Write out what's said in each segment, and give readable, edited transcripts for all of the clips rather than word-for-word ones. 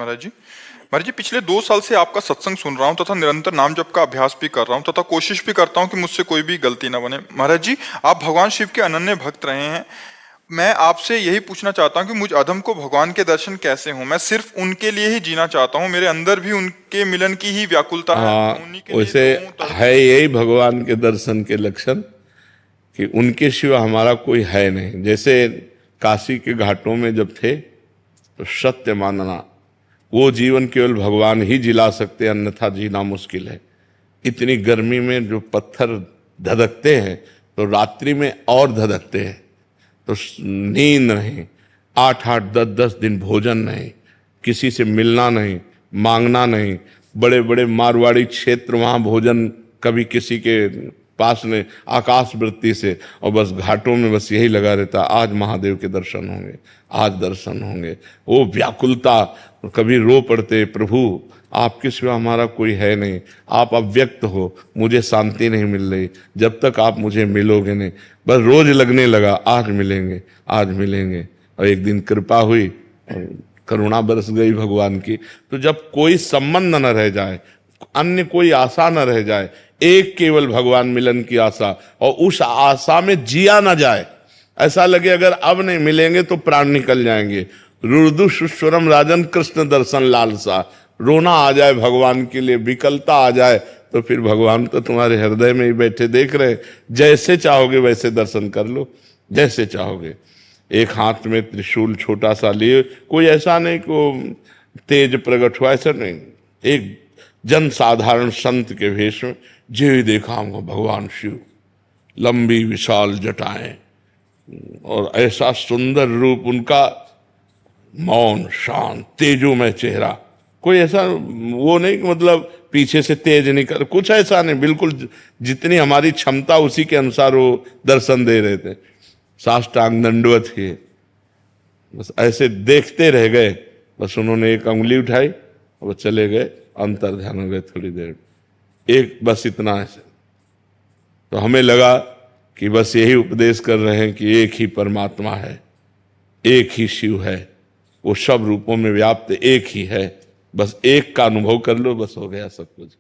महाराज जी पिछले 2 साल से आपका सत्संग सुन रहा हूँ तथा निरंतर नाम जप का अभ्यास भी कर रहा हूँ तथा कोशिश भी करता हूँ कि मुझसे कोई भी गलती ना बने। महाराज जी, आप भगवान शिव के अनन्य भक्त रहे हैं। मैं आपसे यही पूछना चाहता हूँ कि मुझ अधम को भगवान के दर्शन कैसे हों। मैं सिर्फ उनके लिए ही जीना चाहता हूँ। मेरे अंदर भी उनके मिलन की ही व्याकुलता है। हाँ, मैं उन्हीं के लिए वैसे है यही भगवान के दर्शन के लक्षण कि उनके सिवा हमारा कोई है नहीं। जैसे काशी के घाटों में जब थे तो सत्य मानना, वो जीवन केवल भगवान ही जिला सकते, अन्यथा जीना मुश्किल है। इतनी गर्मी में जो पत्थर धधकते हैं तो रात्रि में और धधकते हैं, तो नींद नहीं, 8-8 10-10 दिन भोजन नहीं, किसी से मिलना नहीं, मांगना नहीं। बड़े बड़े मारवाड़ी क्षेत्र, वहाँ भोजन कभी किसी के पास में आकाश वृत्ति से, और बस घाटों में बस यही लगा रहता, आज महादेव के दर्शन होंगे, आज दर्शन होंगे। वो व्याकुलता, कभी रो पड़ते, प्रभु आपके सिवा हमारा कोई है नहीं, आप अव्यक्त हो, मुझे शांति नहीं मिल रही जब तक आप मुझे मिलोगे नहीं। बस रोज लगने लगा, आज मिलेंगे, आज मिलेंगे। और एक दिन कृपा हुई, करुणा बरस गई भगवान की। तो जब कोई संबंध न रह जाए, अन्य कोई आशा न रह जाए, एक केवल भगवान मिलन की आशा, और उस आशा में जिया न जाए, ऐसा लगे अगर अब नहीं मिलेंगे तो प्राण निकल जाएंगे। रुदु सुस्वरम राजन कृष्ण दर्शन लालसा, रोना आ जाए भगवान के लिए, विकलता आ जाए, तो फिर भगवान तो तुम्हारे हृदय में ही बैठे देख रहे। जैसे चाहोगे वैसे दर्शन कर लो, जैसे चाहोगे। एक हाथ में त्रिशूल छोटा सा लिए, कोई ऐसा नहीं को तेज प्रकट हुआ, ऐसा नहीं, एक जन साधारण संत के भेष में, जे देखा हमको भगवान शिव, लंबी विशाल जटाएं और ऐसा सुंदर रूप उनका, मौन शांत तेजोमय चेहरा। कोई ऐसा वो नहीं कि मतलब पीछे से तेज निकल, कुछ ऐसा नहीं, बिल्कुल जितनी हमारी क्षमता उसी के अनुसार वो दर्शन दे रहे थे। साष्टांग दंडवत किए, बस ऐसे देखते रह गए। बस उन्होंने एक अंगुली उठाई और वो चले गए, अंतर ध्यान हो गए थोड़ी देर, एक बस इतना ऐसे। तो हमें लगा कि बस यही उपदेश कर रहे हैं कि एक ही परमात्मा है, एक ही शिव है, वो सब रूपों में व्याप्त एक ही है, बस एक का अनुभव कर लो, बस हो गया सब कुछ।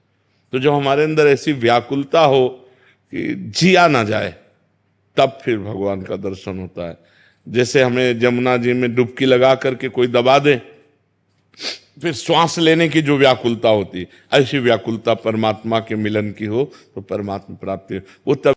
तो जब हमारे अंदर ऐसी व्याकुलता हो कि जिया ना जाए, तब फिर भगवान का दर्शन होता है। जैसे हमें जमुना जी में डुबकी लगा करके कोई दबा दे, फिर श्वास लेने की जो व्याकुलता होती, ऐसी व्याकुलता परमात्मा के मिलन की हो तो परमात्मा प्राप्ति हो, वो तब